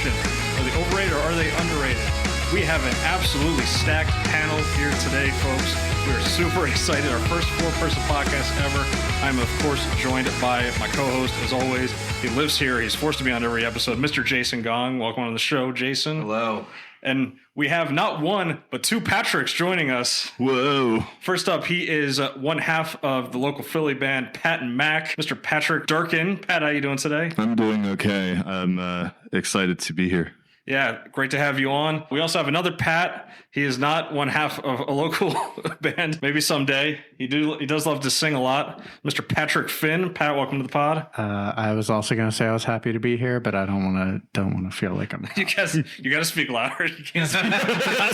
question. Are they overrated or are they underrated? We have an absolutely stacked panel here today, folks. We're super excited. Our first four-person podcast ever. I'm, of course, joined by my co-host, as always. He lives here. He's forced to be on every episode. Mr. Jason Gong, welcome on the show, Jason. Hello. And we have not one, but two Patricks joining us. Whoa. First up, he is one half of the local Philly band, Pat and Mac, Mr. Patrick Durkin. Pat, how you doing today? I'm doing okay. I'm excited to be here. Yeah, great to have you on. We also have another Pat. He is not one half of a local band. Maybe someday. He does love to sing a lot. Mr. Patrick Finn. Pat, welcome to the pod. I was also going to say I was happy to be here, but I don't want to feel like I'm. You got to speak louder. You can't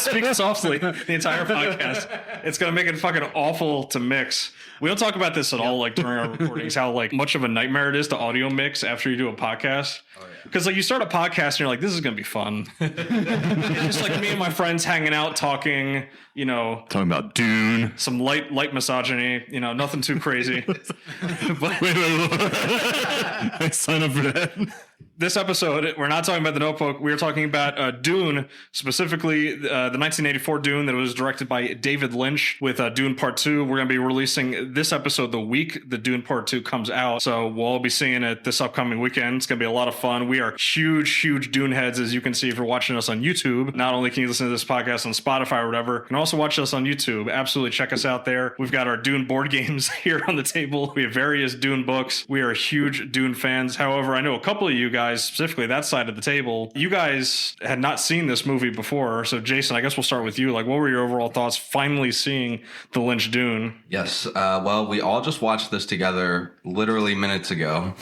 speak softly the entire podcast. It's going to make it fucking awful to mix. We don't talk about this at all, like during our recordings, how like much of a nightmare it is to audio mix after you do a podcast. Because like you start a podcast and you're like, this is going to be fun. It's just like me and my friends hanging out, talking, Talking about Dune. some light misogyny, nothing too crazy. Wait. I sign up for that. This episode, we're not talking about The Notebook. We are talking about Dune, specifically the 1984 Dune that was directed by David Lynch with Dune Part 2. We're going to be releasing this episode the week the Dune Part 2 comes out. So we'll all be seeing it this upcoming weekend. It's going to be a lot of fun. We are huge Dune heads, as you can see if you're watching us on YouTube. Not only can you listen to this podcast on Spotify or whatever, you can also watch us on YouTube. Absolutely check us out there. We've got our Dune board games here on the table. We have various Dune books. We are huge Dune fans. However, I know a couple of you guys, specifically that side of the table, you guys had not seen this movie before. So Jason, I guess we'll start with you. Like, what were your overall thoughts finally seeing the Lynch Dune? Yes. Well, we all just watched this together literally minutes ago.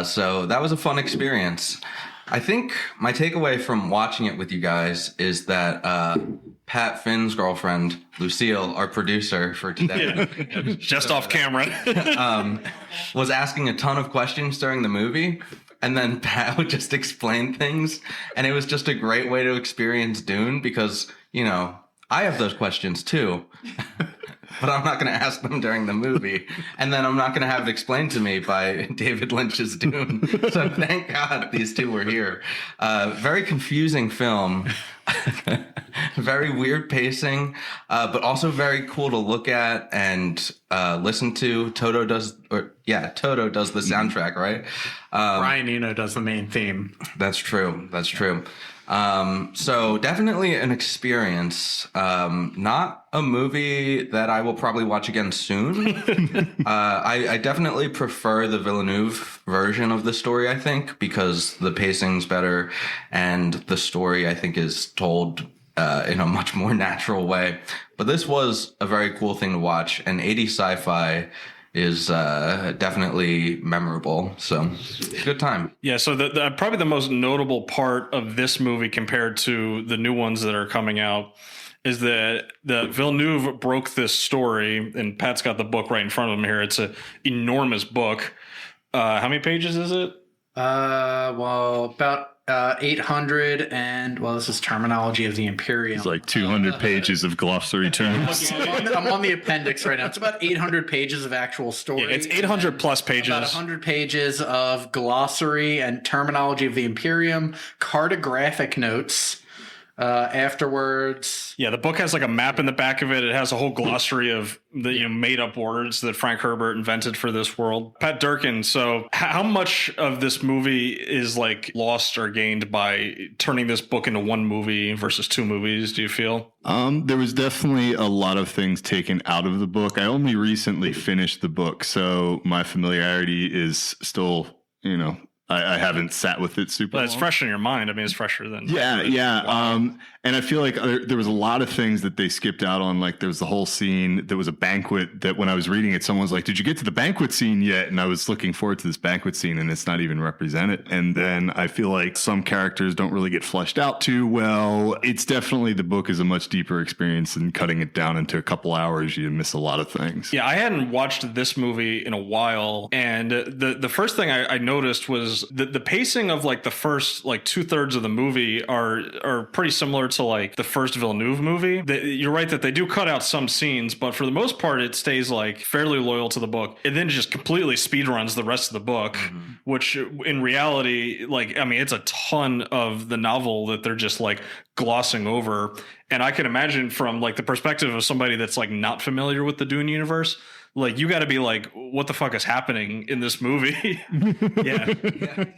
So that was a fun experience. I think my takeaway from watching it with you guys is that Pat Finn's girlfriend, Lucille, our producer for today, Just off camera. was asking a ton of questions during the movie. And then Pat would just explain things. And it was just a great way to experience Dune because, I have those questions too. But I'm not going to ask them during the movie. And then I'm not going to have it explained to me by David Lynch's Dune. So thank God these two were here. Very confusing film. Very weird pacing, but also very cool to look at and listen to. Toto does the soundtrack, right? Brian Eno does the main theme. That's true. So definitely an experience. Not a movie that I will probably watch again soon. I definitely prefer the Villeneuve version of the story, I think, because the pacing's better and the story, I think, is told in a much more natural way. But this was a very cool thing to watch, and 80s sci-fi is definitely memorable. So good time. Yeah, so the probably the most notable part of this movie compared to the new ones that are coming out is that the Villeneuve broke this story, and Pat's got the book right in front of him here. It's an enormous book. How many pages is it? About 800, and this is terminology of the Imperium. It's like 200 pages of glossary terms. I'm on the appendix right now. It's about 800 pages of actual story. Yeah, it's 800 plus pages. About 100 pages of glossary and terminology of the Imperium, cartographic notes. Afterwards, yeah, the book has like a map in the back of it. It has a whole glossary of the made up words that Frank Herbert invented for this world. Pat Durkin, so how much of this movie is like lost or gained by turning this book into one movie versus two movies, do you feel? There was definitely a lot of things taken out of the book. I only recently finished the book, so my familiarity is still, I haven't sat with it super long. It's fresh in your mind. I mean, it's fresher than... Yeah. Wow. And I feel like there was a lot of things that they skipped out on. Like there was the whole scene. There was a banquet that when I was reading it, someone was like, did you get to the banquet scene yet? And I was looking forward to this banquet scene and it's not even represented. And then I feel like some characters don't really get fleshed out too well. It's definitely, the book is a much deeper experience, and cutting it down into a couple hours, you miss a lot of things. Yeah, I hadn't watched this movie in a while. And the first thing I noticed was is the pacing of like the first like 2/3 of the movie are pretty similar to like the first Villeneuve movie. You're right that they do cut out some scenes, but for the most part, it stays like fairly loyal to the book. And then just completely speedruns the rest of the book, which in reality, like, I mean, it's a ton of the novel that they're just like glossing over. And I can imagine from like the perspective of somebody that's like not familiar with the Dune universe, like you got to be like, what the fuck is happening in this movie? Yeah.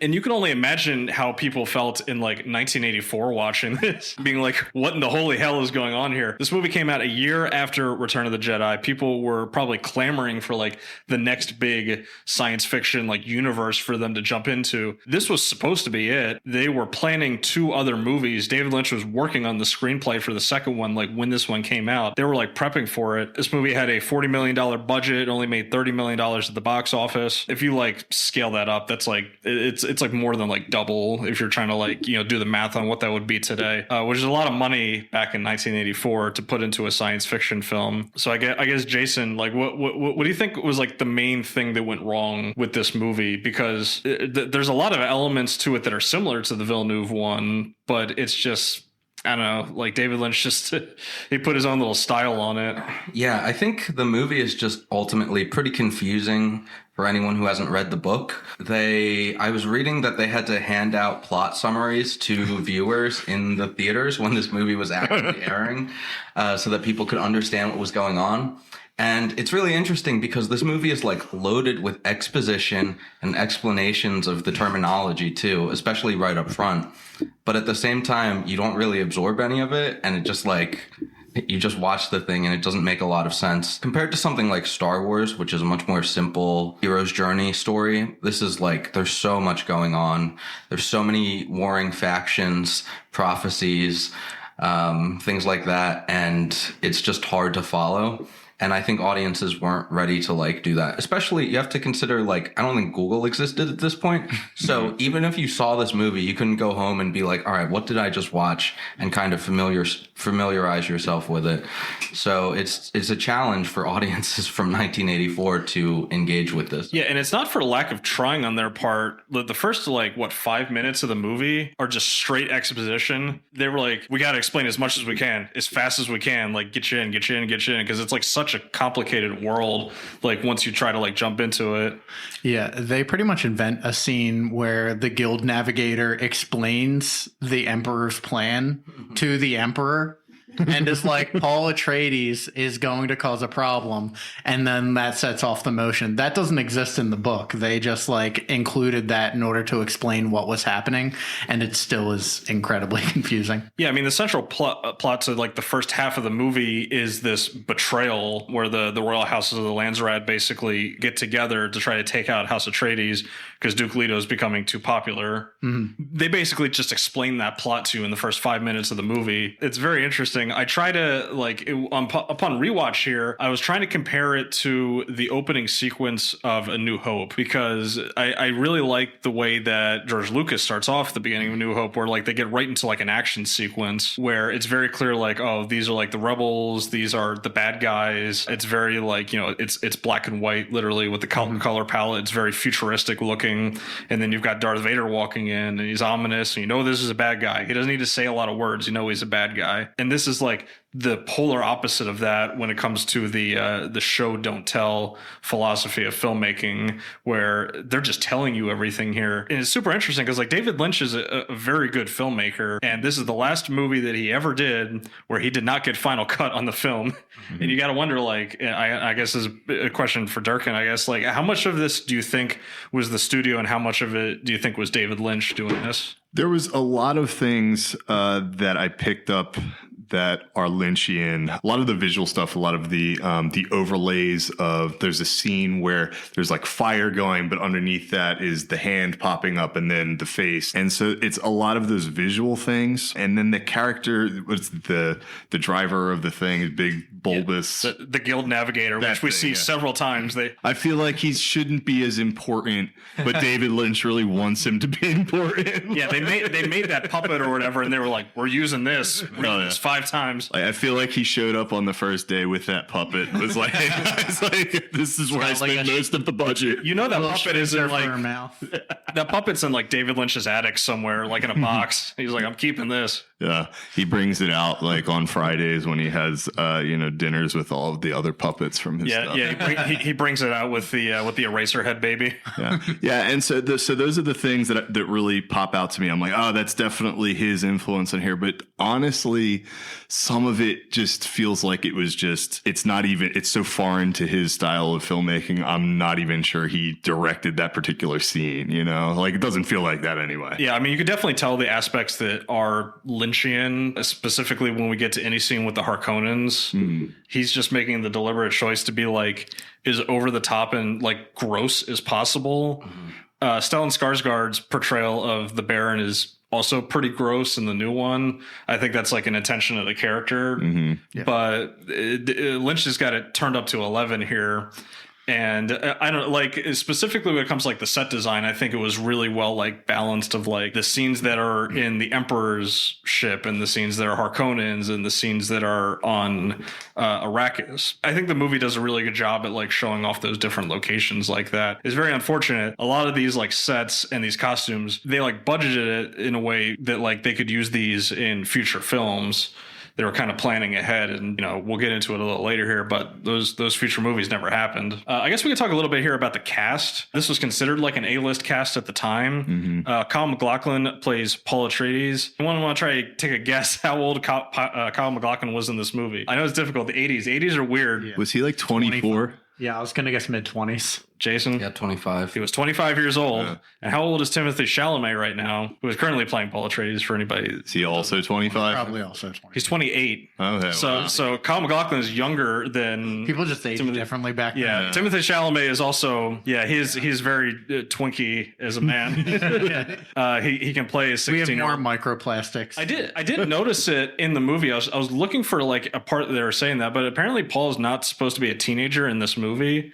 And you can only imagine how people felt in like 1984 watching this, being like, what in the holy hell is going on here? This movie came out a year after Return of the Jedi. People were probably clamoring for like the next big science fiction like universe for them to jump into. This was supposed to be it. They were planning 2 other movies. David Lynch was working on the screenplay for the second one, like when this one came out. They were like prepping for it. This movie had a $40 million budget. It only made $30 million at the box office. If you like scale that up, that's like it's like more than like double if you're trying to like, you know, do the math on what that would be today, which is a lot of money back in 1984 to put into a science fiction film. So I guess Jason, like what do you think was like the main thing that went wrong with this movie? Because there's a lot of elements to it that are similar to the Villeneuve one, but it's just, I don't know, like David Lynch just, he put his own little style on it. Yeah, I think the movie is just ultimately pretty confusing for anyone who hasn't read the book. I was reading that they had to hand out plot summaries to viewers in the theaters when this movie was actually airing, so that people could understand what was going on. And it's really interesting because this movie is like loaded with exposition and explanations of the terminology too, especially right up front. But at the same time, you don't really absorb any of it. And it just like, you just watch the thing and it doesn't make a lot of sense. Compared to something like Star Wars, which is a much more simple hero's journey story, this is like, there's so much going on. There's so many warring factions, prophecies, things like that. And it's just hard to follow. And I think audiences weren't ready to like do that. Especially, you have to consider, like, I don't think Google existed at this point. So even if you saw this movie, you couldn't go home and be like, all right, what did I just watch? And kind of familiarize yourself with it. So it's a challenge for audiences from 1984 to engage with this. Yeah, and it's not for lack of trying on their part. The first, like, 5 minutes of the movie are just straight exposition. They were like, we got to explain as much as we can, as fast as we can. Like, get you in, because it's like such a complicated world, like once you try to like jump into it. Yeah, they pretty much invent a scene where the guild navigator explains the emperor's plan to the emperor and is like, Paul Atreides is going to cause a problem, and then that sets off the motion. That doesn't exist in the book. They just like included that in order to explain what was happening, and it still is incredibly confusing. Yeah, I mean, the central plot to like the first half of the movie is this betrayal where the royal houses of the Landsrat basically get together to try to take out House Atreides because Duke Leto is becoming too popular. They basically just explain that plot to you in the first 5 minutes of the movie. It's very interesting. I try to upon rewatch here, I was trying to compare it to the opening sequence of A New Hope, because I really like the way that George Lucas starts off the beginning of A New Hope, where like they get right into like an action sequence where it's very clear, like, oh, these are like the rebels, these are the bad guys. It's very like, you know, it's black and white, literally, with the color palette. It's very futuristic looking, and then you've got Darth Vader walking in, and he's ominous, and you know this is a bad guy. He doesn't need to say a lot of words, you know he's a bad guy. And this is like the polar opposite of that when it comes to the show don't tell philosophy of filmmaking, where they're just telling you everything here. And it's super interesting because like David Lynch is a very good filmmaker, and this is the last movie that he ever did where he did not get final cut on the film. And you got to wonder, like, I guess this is a question for Durkin, I guess, like, how much of this do you think was the studio and how much of it do you think was David Lynch doing this? There was a lot of things that I picked up that are Lynchian. A lot of the visual stuff, a lot of the overlays of, there's a scene where there's like fire going, but underneath that is the hand popping up and then the face. And so it's a lot of those visual things. And then the character, what's the driver of the thing, is big, bulbous. Yeah, the guild navigator, which we see several times. I feel like he shouldn't be as important, but David Lynch really wants him to be important. Yeah, they made that puppet or whatever, and they were like, we're using this. This 5 times. I feel like he showed up on the first day with that puppet. It was like, this is where I spend most of the budget. You know that puppet is in like her mouth. that puppet's in like David Lynch's attic somewhere, like in a box. He's like, I'm keeping this. Yeah, he brings it out like on Fridays when he has dinners with all of the other puppets from his stuff. He brings it out with the Eraserhead baby. Yeah, and so those are the things that really pop out to me. I'm like, oh, that's definitely his influence in here. But honestly, some of it just feels like it's so foreign to his style of filmmaking. I'm not even sure he directed that particular scene. Like it doesn't feel like that anyway. Yeah, I mean, you could definitely tell the aspects that are Lynchian, specifically when we get to any scene with the Harkonnens. He's just making the deliberate choice to be like as over the top and like gross as possible. Stellan Skarsgård's portrayal of the Baron is also pretty gross in the new one. I think that's like an intention of the character, but Lynch has got it turned up to 11 here. And I don't like specifically when it comes to like the set design. I think it was really well like balanced of like the scenes that are in the Emperor's ship and the scenes that are Harkonnens and the scenes that are on Arrakis. I think the movie does a really good job at like showing off those different locations like that. It's very unfortunate. A lot of these like sets and these costumes, they like budgeted it in a way that like they could use these in future films. They were kind of planning ahead, and we'll get into it a little later here, but those future movies never happened. I guess we could talk a little bit here about the cast. This was considered like an A-list cast at the time. Kyle MacLachlan plays Paul Atreides. I want to try to take a guess how old Kyle MacLachlan was in this movie. I know it's difficult. The 80s are weird. Yeah. Was he like 24? Yeah, I was gonna guess mid-20s. Jason? Yeah, 25. He was 25 years old. Yeah. And how old is Timothée Chalamet right now, who is currently playing Paul Atreides for anybody? Is he also 25? Probably also 20. He's 28. Okay. So Kyle MacLachlan is younger than... People just age differently back then. Yeah. Timothée Chalamet is also... Yeah, he's very twinky as a man. He can play a 16-year-old. We have more microplastics. I did notice it in the movie. I was looking for like a part that they were saying that, but apparently Paul is not supposed to be a teenager in this movie.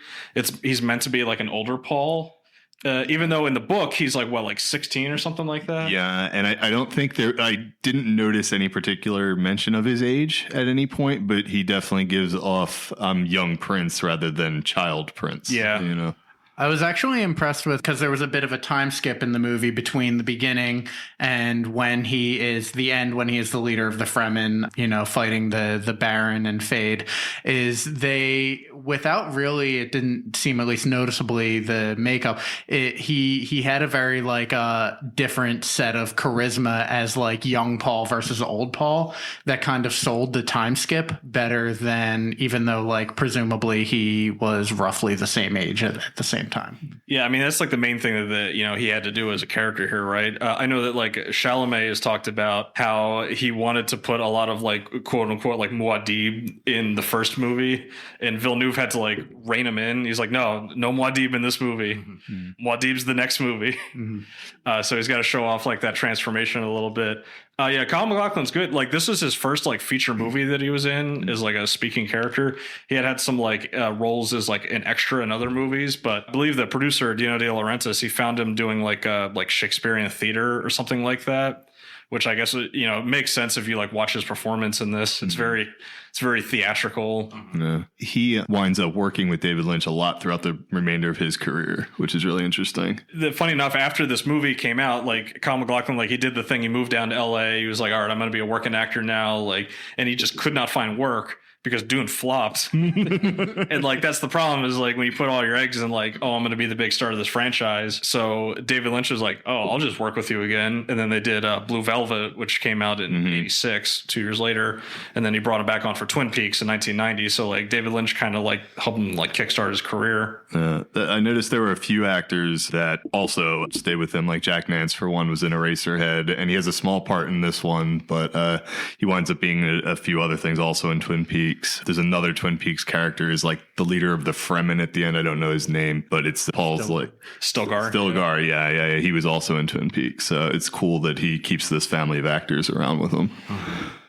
He's meant to be like an older Paul, even though in the book he's like 16 or something like that. Yeah, and I don't think I didn't notice any particular mention of his age at any point, but he definitely gives off young prince rather than child prince. Yeah. I was actually impressed with, because there was a bit of a time skip in the movie between the beginning and when he is the end, when he is the leader of the Fremen, fighting the Baron and Fade, is they, without really, it didn't seem at least noticeably the makeup, he had a very different set of charisma as like young Paul versus old Paul that kind of sold the time skip better than, even though like presumably he was roughly the same age at the same time. Yeah, I mean that's like the main thing that he had to do as a character here, right? I know that like Chalamet has talked about how he wanted to put a lot of like quote unquote like Muad'Dib in the first movie, and Villeneuve had to like rein him in. He's like, no Muad'Dib in this movie. Muad'Dib's the next movie. So he's got to show off like that transformation a little bit. Yeah, Kyle MacLachlan's good. Like this was his first like feature movie that he was in as like a speaking character. He had some like roles as like an extra in other movies, but I believe the producer Dino De Laurentiis, he found him doing like Shakespearean theater or something like that, which I guess makes sense if you like watch his performance in this. It's very theatrical. Yeah. He winds up working with David Lynch a lot throughout the remainder of his career, which is really interesting. Funny enough, after this movie came out, like Kyle MacLachlan, like he did the thing. He moved down to LA. He was like, all right, I'm going to be a working actor now. Like, and he just could not find work because Dune flopped. And like, that's the problem is like when you put all your eggs in like, oh, I'm going to be the big star of this franchise. So David Lynch was like, oh, I'll just work with you again. And then they did Blue Velvet, which came out in 86, 2 years later. And then he brought him back on for Twin Peaks in 1990. So like David Lynch kind of like helped him like kickstart his career. I noticed there were a few actors that also stayed with him. Like Jack Nance, for one, was in Eraserhead, and he has a small part in this one, but he winds up being a few other things also in Twin Peaks. There's another Twin Peaks character is like the leader of the Fremen at the end. I don't know his name, but it's Paul's Stilgar. Yeah. He was also in Twin Peaks. So it's cool that he keeps this family of actors around with him.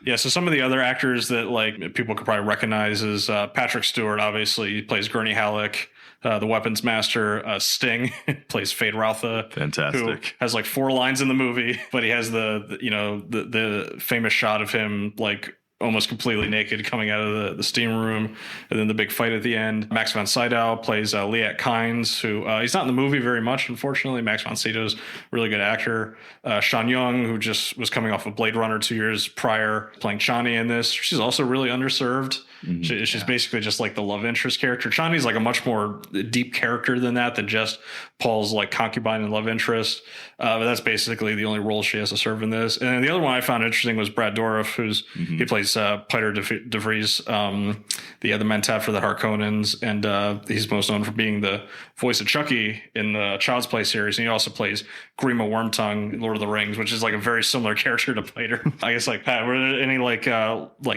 Yeah, so some of the other actors that like people could probably recognize is Patrick Stewart. Obviously, he plays Gurney Halleck. The weapons master, Sting, plays Fade Routha. Fantastic. Who has like 4 lines in the movie, but he has the famous shot of him like almost completely naked coming out of the steam room, and then the big fight at the end. Max von Sydow plays Liat Kynes, who he's not in the movie very much, unfortunately. Max von Sydow's a really good actor. Sean Young, who just was coming off of Blade Runner 2 years prior, playing Chani in this. She's also really underserved. She's basically just like the love interest character. Chani's like a much more deep character than that, than just Paul's like concubine and love interest. But that's basically the only role she has to serve in this. And then the other one I found interesting was Brad Dourif, he plays Peter de Vries, the other mentat for the Harkonnens, and he's most known for being the voice of Chucky in the Child's Play series, and he also plays Grima Wormtongue in Lord of the Rings, which is like a very similar character to Peter. I guess, like, Pat, were there any like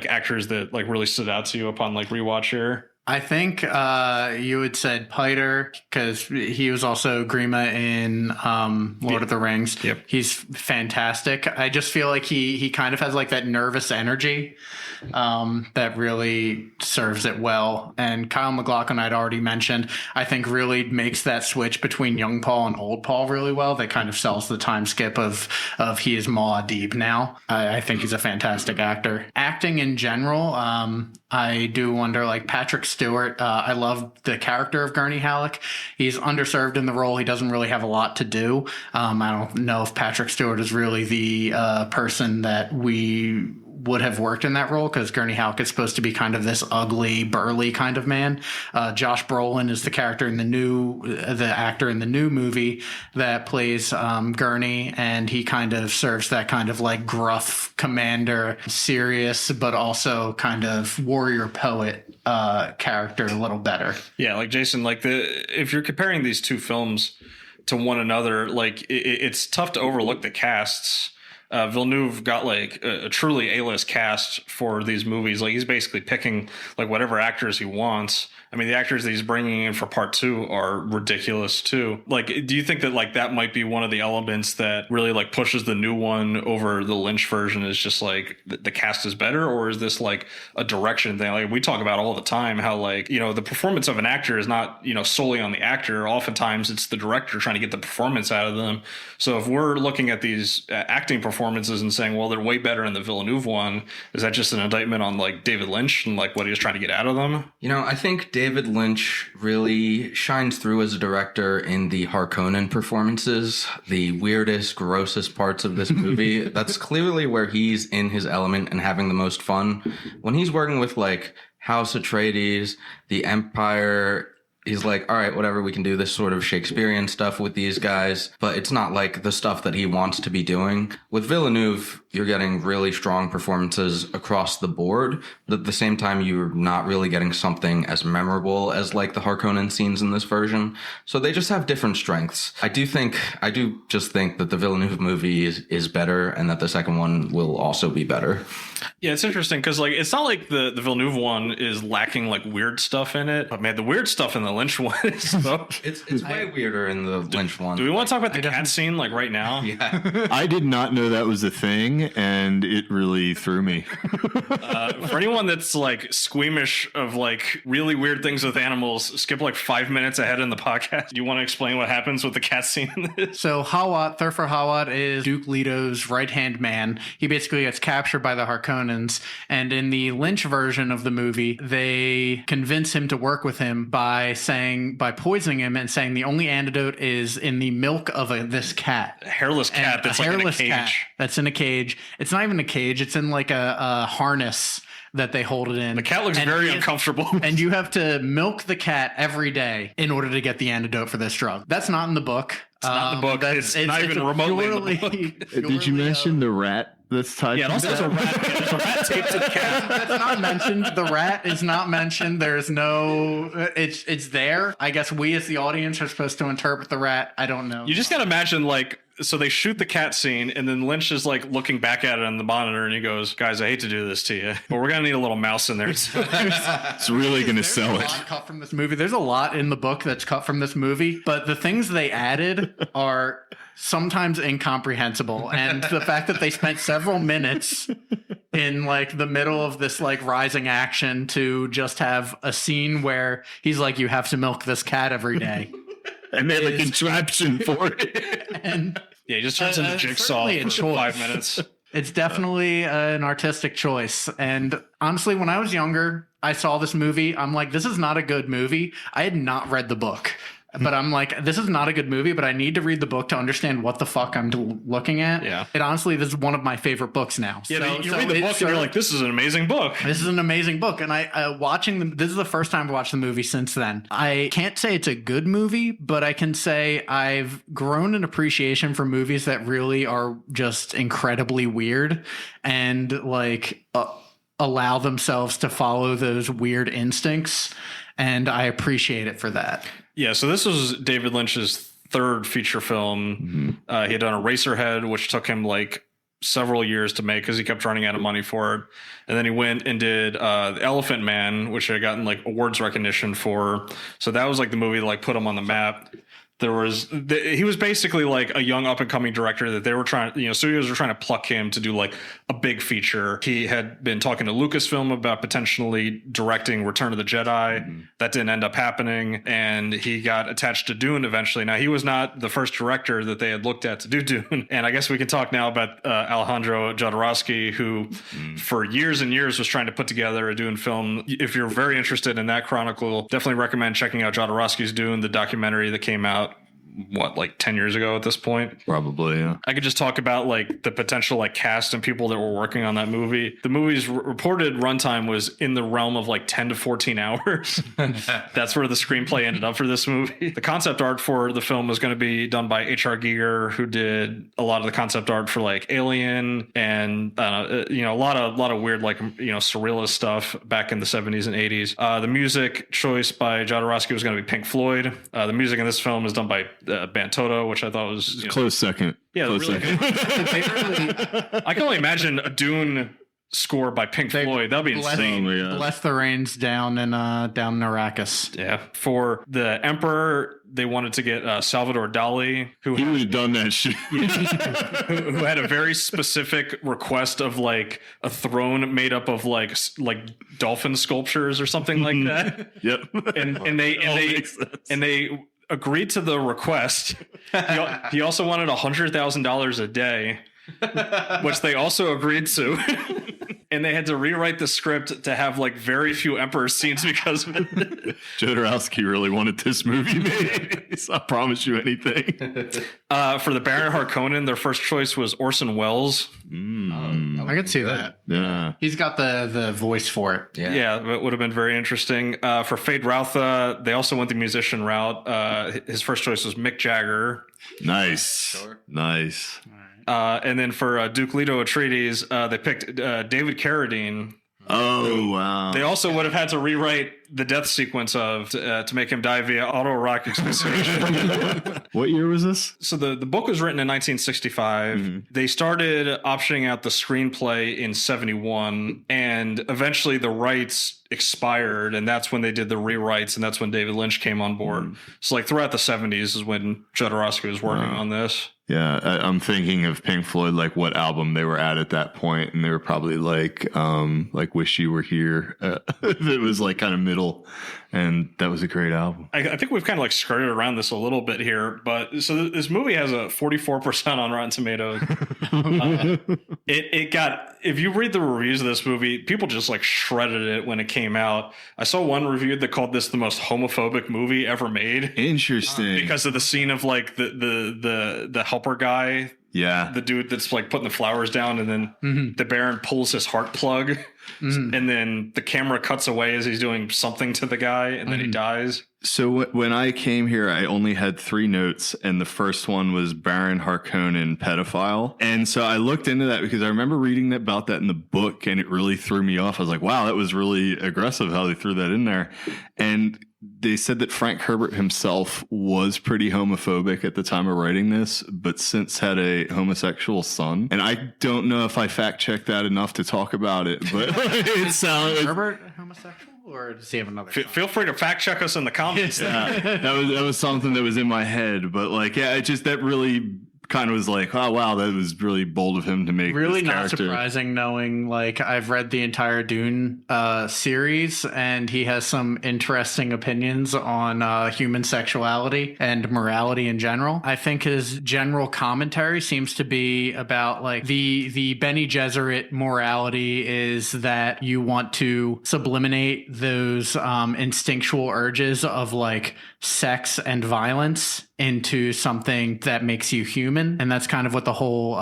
actors that like really stood out to you upon like rewatch here? I think you had said Piter, because he was also Grima in Lord of the Rings. Yep. He's fantastic. I just feel like he kind of has like that nervous energy that really serves it well. And Kyle MacLachlan, I'd already mentioned, I think really makes that switch between young Paul and old Paul really well. That kind of sells the time skip of he is Muad'Dib now. I think he's a fantastic actor. Acting in general, I do wonder, like Patrick Stewart, I love the character of Gurney Halleck. He's underserved in the role. He doesn't really have a lot to do. I don't know if Patrick Stewart is really the person that we would have worked in that role, because Gurney Halleck is supposed to be kind of this ugly, burly kind of man. Josh Brolin is the actor in the new movie that plays Gurney, and he kind of serves that kind of like gruff commander, serious, but also kind of warrior poet character a little better. Yeah, like Jason, like if you're comparing these two films to one another, like it's tough to overlook the casts. Villeneuve got like a truly A-list cast for these movies. Like he's basically picking like whatever actors he wants. I mean, the actors that he's bringing in for part 2 are ridiculous too. Like, do you think that like that might be one of the elements that really like pushes the new one over the Lynch version, is just like the cast is better, or is this like a direction thing? Like we talk about all the time how like, you know, the performance of an actor is not, you know, solely on the actor. Oftentimes it's the director trying to get the performance out of them. So if we're looking at these acting performances and saying, well, they're way better in the Villeneuve one, is that just an indictment on like David Lynch and like what he was trying to get out of them? You know, I think David Lynch really shines through as a director in the Harkonnen performances, the weirdest, grossest parts of this movie. That's clearly where he's in his element and having the most fun. When he's working with like House Atreides, the Empire, he's like, all right, whatever, we can do this sort of Shakespearean stuff with these guys, but it's not like the stuff that he wants to be doing. With Villeneuve, you're getting really strong performances across the board, but at the same time, you're not really getting something as memorable as like the Harkonnen scenes in this version. So they just have different strengths. I do just think that the Villeneuve movie is better, and that the second one will also be better. Yeah, it's interesting because like it's not like the Villeneuve one is lacking like weird stuff in it, but man, the weird stuff in the Lynch one is so It's way weirder in the Lynch one. Do we want to talk about the cat scene like right now? Yeah. I did not know that was a thing, and it really threw me. For anyone that's like squeamish of like really weird things with animals, skip like 5 minutes ahead in the podcast. You want to explain what happens with the cat scene in this? So Hawat, Thurfer Hawat, is Duke Leto's right-hand man. He basically gets captured by the Harkonnens, and in the Lynch version of the movie, they convince him to work with him by poisoning him and saying the only antidote is in the milk of this cat. A hairless cat that's like in a cage. Cat that's in a cage. It's not even a cage. It's in like a harness that they hold it in. The cat looks very uncomfortable. And you have to milk the cat every day in order to get the antidote for this drug. That's not in the book. It's not in the book. It's not even remotely in the book. Did you mention the rat that's tied? Yeah, and also there's a rat. There's a rat taped to the cat. That's not mentioned. The rat is not mentioned. There's no. It's there. I guess we as the audience are supposed to interpret the rat. I don't know. You just gotta imagine like. So they shoot the cat scene, and then Lynch is like looking back at it on the monitor, and he goes, "Guys, I hate to do this to you, but we're gonna need a little mouse in there." It's really gonna sell it. There's a lot cut from this movie. There's a lot in the book that's cut from this movie, but the things they added are sometimes incomprehensible. And the fact that they spent several minutes in like the middle of this like rising action to just have a scene where he's like, "You have to milk this cat every day." And they have a contraption for it. And yeah, he just turns into Jigsaw certainly for 5 minutes. It's definitely an artistic choice. And honestly, when I was younger, I saw this movie. I'm like, this is not a good movie. I had not read the book. But I'm like, this is not a good movie, but I need to read the book to understand what the fuck I'm looking at. Yeah. And honestly, this is one of my favorite books now. Yeah, you read the book and you're like, this is an amazing book. This is an amazing book. And this is the first time I watched the movie since then. I can't say it's a good movie, but I can say I've grown an appreciation for movies that really are just incredibly weird and like allow themselves to follow those weird instincts. And I appreciate it for that. Yeah, so this was David Lynch's third feature film. He had done Eraserhead, which took him like several years to make because he kept running out of money for it. And then he went and did The Elephant Man, which had gotten like awards recognition for. So that was like the movie that like put him on the map. He was basically like a young up and coming director that they were trying, studios were trying to pluck him to do like a big feature. He had been talking to Lucasfilm about potentially directing Return of the Jedi. That didn't end up happening. And he got attached to Dune eventually. Now, he was not the first director that they had looked at to do Dune. And I guess we can talk now about Alejandro Jodorowsky, who for years and years was trying to put together a Dune film. If you're very interested in that chronicle, definitely recommend checking out Jodorowsky's Dune, the documentary that came out like 10 years ago at this point. Probably, yeah. I could just talk about like the potential like cast and people that were working on that movie. The movie's reported runtime was in the realm of like 10 to 14 hours. That's where the screenplay ended up for this movie. The concept art for the film was going to be done by H.R. Giger, who did a lot of the concept art for like Alien and a lot of weird like surrealist stuff back in the 70s and 80s. The music choice by Jodorowsky was going to be Pink Floyd. The music in this film is done by Band Toto, which I thought was close second. Yeah, close really second. I can only imagine a Dune score by Pink Floyd. That'd be insane. Bless the rains down in Arrakis. Yeah. For the Emperor, they wanted to get Salvador Dali, He would have done that shit. who had a very specific request of like a throne made up of like dolphin sculptures or something like that. Yep. And they agreed to the request. He also wanted $100,000 a day, which they also agreed to. And they had to rewrite the script to have like very few Emperor scenes because of it. Jodorowsky really wanted this movie made. I promise you anything. For the Baron Harkonnen, their first choice was Orson Welles. I could see that. Yeah. He's got the voice for it. Yeah, that would have been very interesting. For Fade Routha, they also went the musician route. His first choice was Mick Jagger. Nice. Sure. Nice. And then for Duke Leto Atreides, they picked David Carradine. Oh, wow. They also would have had to rewrite the death sequence to make him die via autoerotic asphyxiation. What year was this? So the book was written in 1965. Mm-hmm. They started optioning out the screenplay in 71, and eventually the rights expired, and that's when they did the rewrites, and that's when David Lynch came on board. Mm-hmm. So like throughout the 70s is when Jodorowsky was working on this. Yeah, I'm thinking of Pink Floyd, like what album they were at that point, and they were probably like "Wish You Were Here." It was like kind of middle, and that was a great album. I think we've kind of like skirted around this a little bit here, but so this movie has a 44% on Rotten Tomatoes. It got, if you read the reviews of this movie, people just like shredded it when it came out. I saw one review that called this the most homophobic movie ever made. Interesting, because of the scene of like the helper guy. Yeah. The dude that's like putting the flowers down, and then the Baron pulls his heart plug, and then the camera cuts away as he's doing something to the guy, and then he dies. So when I came here, I only had 3 notes, and the first one was Baron Harkonnen pedophile. And so I looked into that because I remember reading about that in the book, and it really threw me off. I was like, wow, that was really aggressive how they threw that in there. And they said that Frank Herbert himself was pretty homophobic at the time of writing this, but since had a homosexual son. And I don't know if I fact checked that enough to talk about it, but it sounds Herbert homosexual, or does he have another? Feel free to fact check us in the comments. Yeah, that was something that was in my head, but like, yeah, it just that really kind of was like, oh wow, that was really bold of him to make Really this not character. surprising, knowing like I've read the entire Dune series, and he has some interesting opinions on human sexuality and morality in general. I think his general commentary seems to be about like the Bene Gesserit morality is that you want to subliminate those instinctual urges of like sex and violence into something that makes you human. And that's kind of what the whole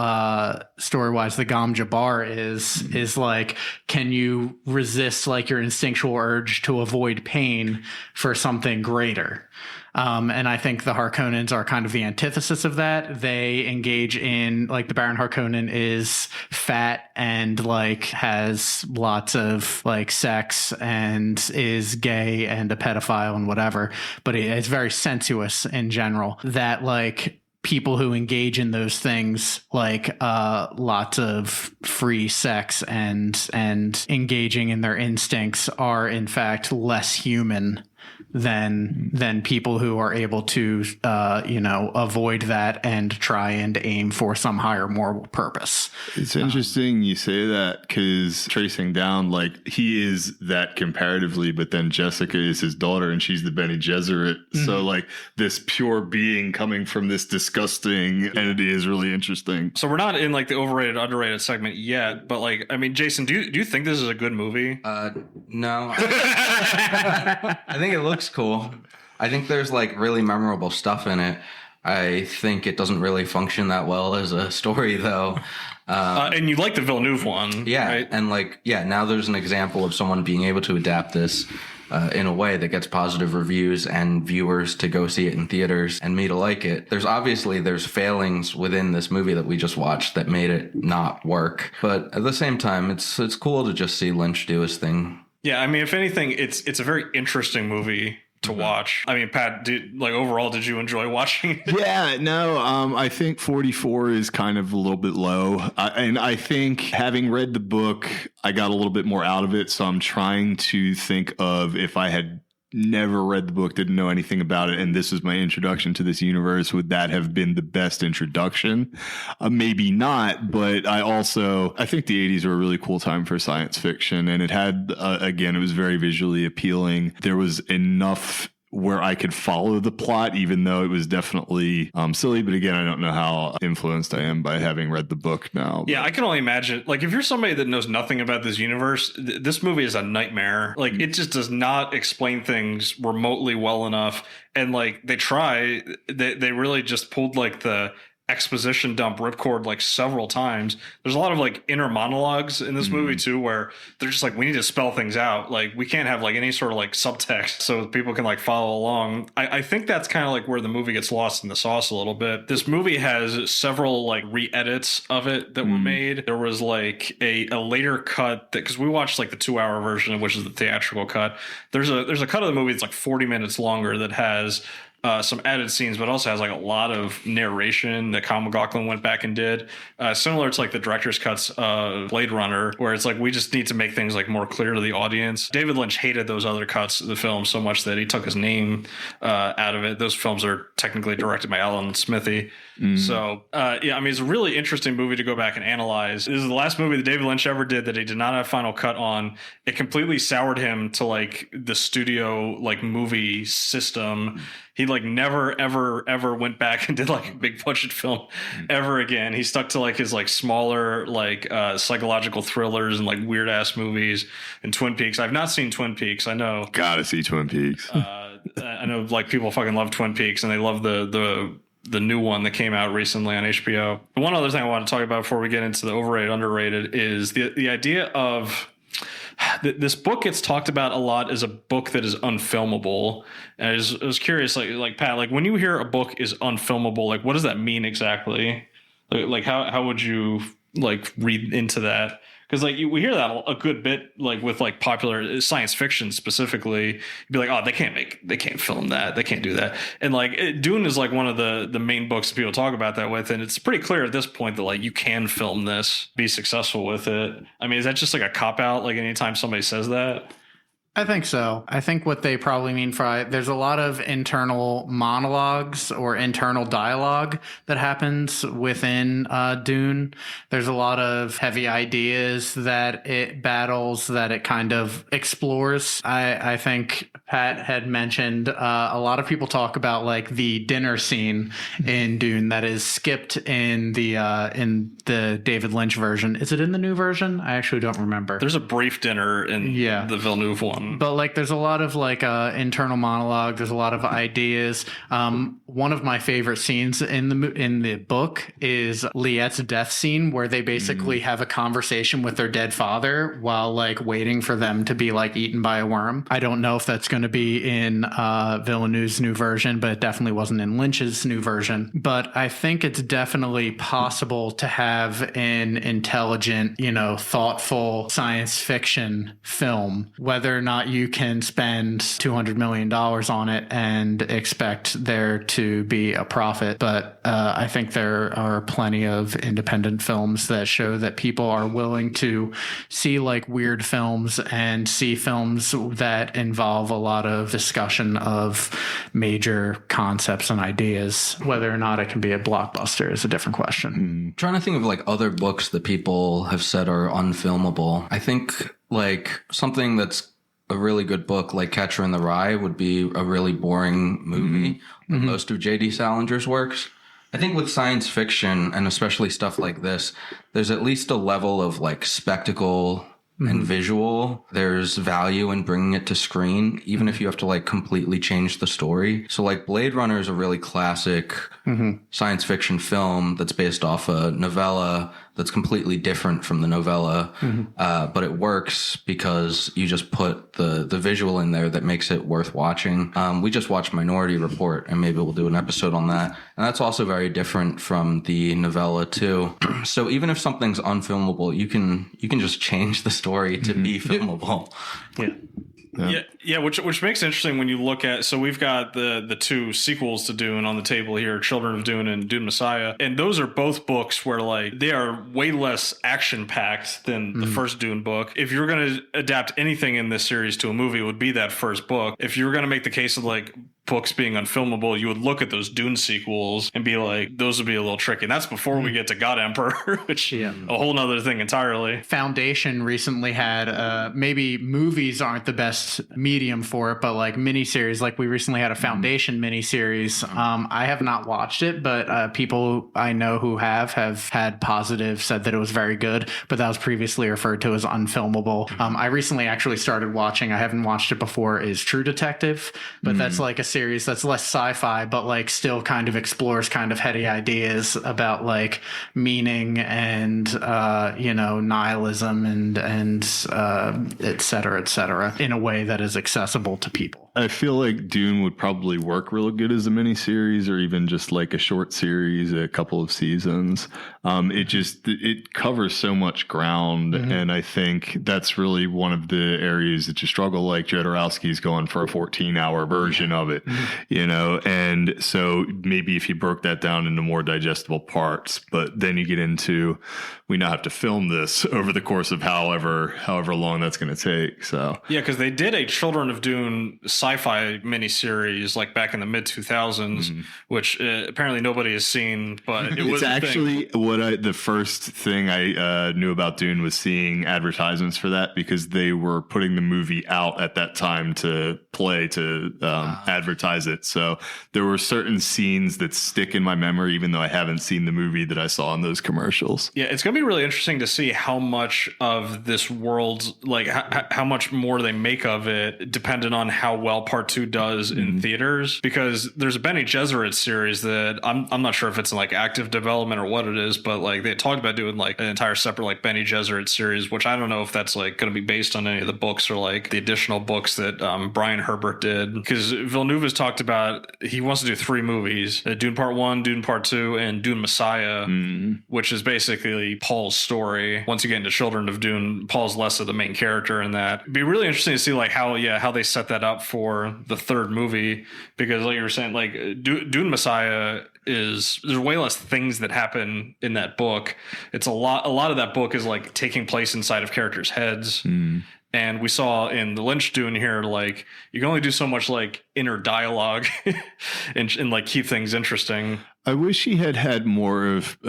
story-wise the Gom Jabbar is like, can you resist like your instinctual urge to avoid pain for something greater? And I think the Harkonnens are kind of the antithesis of that. They engage in like the Baron Harkonnen is fat and like has lots of like sex and is gay and a pedophile and whatever, but it's very sensuous in general. That like people who engage in those things, like lots of free sex and engaging in their instincts, are in fact less human than people who are able to avoid that and try and aim for some higher moral purpose. It's interesting you say that, because tracing down, like, he is that comparatively, but then Jessica is his daughter and she's the Bene Gesserit. So like this pure being coming from this disgusting entity is really interesting. So we're not in like the overrated, underrated segment yet, but like, I mean, Jason, do you think this is a good movie? No. I think it looks cool. I think there's like really memorable stuff in it. I think it doesn't really function that well as a story, though. And you like the Villeneuve one, Yeah, right? and like, yeah, now there's an example of someone being able to adapt this in a way that gets positive reviews and viewers to go see it in theaters and me to like it. There's failings within this movie that we just watched that made it not work. But at the same time, it's cool to just see Lynch do his thing. Yeah, I mean, if anything, it's a very interesting movie to watch. I mean, Pat, overall, did you enjoy watching it? Yeah, no, I think 44 is kind of a little bit low. And I think having read the book, I got a little bit more out of it. So I'm trying to think of if I had never read the book, didn't know anything about it, and this was my introduction to this universe, would that have been the best introduction? Maybe not, but I think the 80s were a really cool time for science fiction, and it had, again, it was very visually appealing. There was enough where I could follow the plot, even though it was definitely silly. But again, I don't know how influenced I am by having read the book now. Yeah, I can only imagine. Like, if you're somebody that knows nothing about this universe, this movie is a nightmare. Like, it just does not explain things remotely well enough. And like, they really just pulled like the exposition dump ripcord like several times. There's a lot of like inner monologues in this movie too, where they're just like, we need to spell things out. Like, we can't have like any sort of like subtext so people can like follow along. I think that's kind of like where the movie gets lost in the sauce a little bit. This movie has several like re-edits of it that were made. There was like a later cut that, because we watched like the 2-hour version, which is the theatrical cut. There's a cut of the movie that's like 40 minutes longer that has some added scenes, but also has like a lot of narration that Kyle MacLachlan went back and did. Similar to like the director's cuts of Blade Runner, where it's like, we just need to make things like more clear to the audience. David Lynch hated those other cuts of the film so much that he took his name out of it. Those films are technically directed by Alan Smithy. So, yeah, I mean, it's a really interesting movie to go back and analyze. This is the last movie that David Lynch ever did that he did not have final cut on. It completely soured him to like the studio like movie system. He like never, ever went back and did like a big budget film ever again. He stuck to like his like smaller, like psychological thrillers and like weird ass movies and Twin Peaks. I've not seen Twin Peaks. I know. Gotta see Twin Peaks. I know like people fucking love Twin Peaks and they love the new one that came out recently on HBO. One other thing I want to talk about before we get into the overrated, underrated is the idea of this book gets talked about a lot as a book that is unfilmable. And I was curious, like Pat, like when you hear a book is unfilmable, like what does that mean exactly? Like how would you like read into that? Because like we hear that a good bit, like with like popular science fiction specifically. You'd be like, oh, they can't film that, they can't do that. And like Dune is like one of the main books that people talk about that with, and it's pretty clear at this point that like you can film this, be successful with it. I mean, is that just like a cop out? Like anytime somebody says that? I think so. I think what they probably mean by there's a lot of internal monologues or internal dialogue that happens within Dune. There's a lot of heavy ideas that it battles, that it kind of explores. I think Pat had mentioned a lot of people talk about like the dinner scene in Dune that is skipped in the David Lynch version. Is it in the new version? I actually don't remember. There's a brief dinner in the Villeneuve one. But like there's a lot of like internal monologue, there's a lot of ideas. One of my favorite scenes in the book is Liette's death scene, where they basically have a conversation with their dead father while like waiting for them to be like eaten by a worm. I don't know if that's going to be in Villeneuve's new version, but it definitely wasn't in Lynch's new version. But I think it's definitely possible to have an intelligent, thoughtful science fiction film, whether or not you can spend $200 million on it and expect there to be a profit. But I think there are plenty of independent films that show that people are willing to see like weird films and see films that involve a lot of discussion of major concepts and ideas. Whether or not it can be a blockbuster is a different question. Trying to think of like other books that people have said are unfilmable. I think like something that's a really good book like Catcher in the Rye would be a really boring movie. Most of J.D. Salinger's works. I think with science fiction and especially stuff like this, there's at least a level of like spectacle and visual. There's value in bringing it to screen, even if you have to like completely change the story. So like Blade Runner is a really classic science fiction film that's based off a novella that's completely different from the novella, but it works because you just put the visual in there that makes it worth watching. We just watched Minority Report, and maybe we'll do an episode on that. And that's also very different from the novella too. So even if something's unfilmable, you can just change the story to be filmable. Yeah, which makes it interesting when you look at. So we've got the two sequels to Dune on the table here, Children of Dune and Dune Messiah, and those are both books where like they are way less action packed than the first Dune book. If you're going to adapt anything in this series to a movie, it would be that first book. If you were going to make the case of like books being unfilmable, you would look at those Dune sequels and be like, those would be a little tricky. And that's before we get to God Emperor, which a whole nother thing entirely. Foundation recently had maybe movies aren't the best medium for it, but like miniseries, like we recently had a Foundation miniseries. I have not watched it, but people I know who have had positive, said that it was very good, but that was previously referred to as unfilmable. I recently actually started watching, I haven't watched it before, is True Detective, but that's like a series that's less sci-fi, but like still kind of explores kind of heady ideas about like meaning and nihilism and et cetera, in a way that is accessible to people. I feel like Dune would probably work real good as a miniseries or even just like a short series, a couple of seasons. It covers so much ground, and I think that's really one of the areas that you struggle. Like Jodorowsky's going for a 14-hour version of it, and so maybe if you broke that down into more digestible parts, but then you get into, we now have to film this over the course of however long that's going to take. So yeah, because they did a Children of Dune sci-fi miniseries like back in the mid 2000s, which apparently nobody has seen, but it was actually the first thing I knew about Dune was seeing advertisements for that, because they were putting the movie out at that time to advertise it. So there were certain scenes that stick in my memory, even though I haven't seen the movie, that I saw in those commercials. Yeah, it's going to be really interesting to see how much of this world, like how much more they make of it, dependent on how well Part 2 does in theaters. Because there's a Bene Gesserit series that I'm not sure if it's in like active development or what it is, but like they talked about doing like an entire separate like Bene Gesserit series, which I don't know if that's like going to be based on any of the books or like the additional books that Brian Herbert did. Because Villeneuve has talked about he wants to do 3 movies: Dune Part 1, Dune Part 2, and Dune Messiah, which is basically Paul's story. Once you get into Children of Dune, Paul's less of the main character in that. It'd be really interesting to see like how they set that up for the 3rd movie, because like you were saying, like Dune Messiah there's way less things that happen in that book. It's a lot of that book is like taking place inside of characters' heads. And we saw in the Lynch Dune here, like, you can only do so much like inner dialogue and like keep things interesting. I wish he had had more of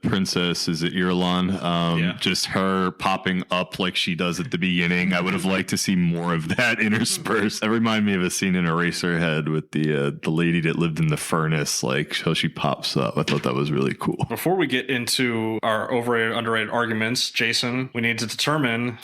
Princess, is it Irulan? Just her popping up like she does at the beginning. I would have liked to see more of that interspersed. That reminded me of a scene in Eraserhead with the lady that lived in the furnace, like how she pops up. I thought that was really cool. Before we get into our overrated, underrated arguments, Jason, we need to determine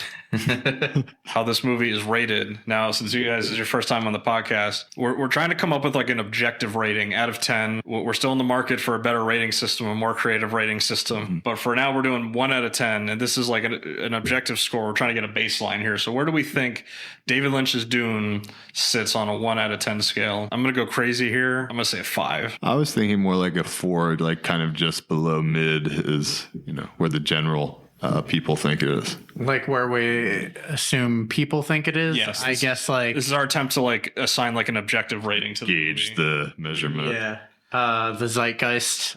how this movie is rated. Now, since you guys is your first time on the podcast, we're trying to come up with like an objective rating out of 10. We're still in the market for a better rating system, a more creative rating system. But for now, we're doing 1 out of 10. And this is like an objective score. We're trying to get a baseline here. So where do we think David Lynch's Dune sits on a 1 out of 10 scale? I'm going to go crazy here. I'm going to say a 5. I was thinking more like a 4, like kind of just below mid is, where the general people think it is. Like where we assume people think it is? Yes. I guess like... This is our attempt to like assign like an objective rating to Gauge the measurement. Yeah. The zeitgeist,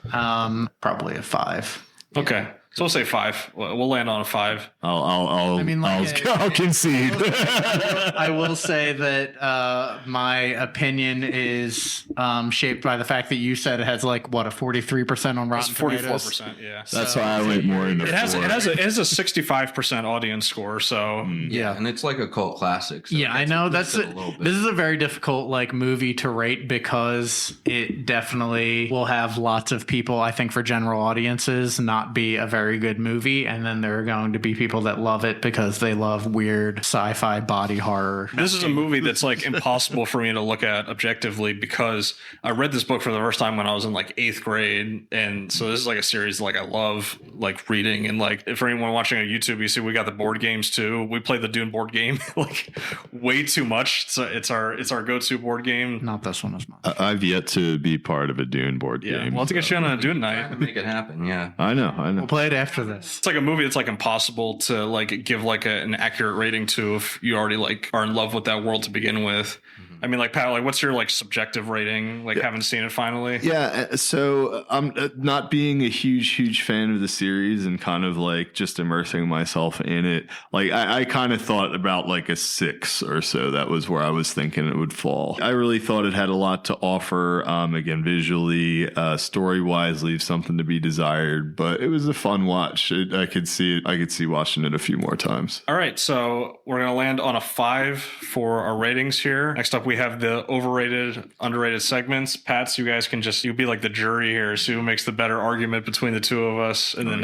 probably a 5. Okay. So we'll say 5. We'll land on a 5. I'll concede. I will say that my opinion is shaped by the fact that you said it has like a 43% on Rotten Tomatoes. 44%. Yeah. That's why I went more into It has a 65% audience score. So Yeah. And it's like a cult classic. So Yeah, I know this this is a very difficult like movie to rate because it definitely will have lots of people, I think for general audiences, not be a very good movie, and then there are going to be people that love it because they love weird sci-fi body horror. this is a movie that's like impossible for me to look at objectively because I read this book for the first time when I was in like 8th grade, and so this is like a series like I love like reading, and like if anyone watching on YouTube, you see we got the board games too. We play the Dune board game like way too much. So it's our go-to board game. Not this one as much. I've yet to be part of a Dune board game. We'll have to get you on a Dune night. Make it happen. Yeah. I know. We'll play it after this. It's like a movie that's like impossible to like give like an accurate rating to if you already like are in love with that world to begin with. I mean, like Pat, like what's your like subjective rating? Like haven't seen it finally. Yeah, so I'm not being a huge fan of the series and kind of like just immersing myself in it. Like I kind of thought about like a 6 or so. That was where I was thinking it would fall. I really thought it had a lot to offer. Again, visually, story wise, leaves something to be desired. But it was a fun watch. I could see watching it a few more times. All right, so we're gonna land on a 5 for our ratings here. Next up, we have the overrated, underrated segments. Pats, you guys can you be like the jury here, see who makes the better argument between the two of us, and then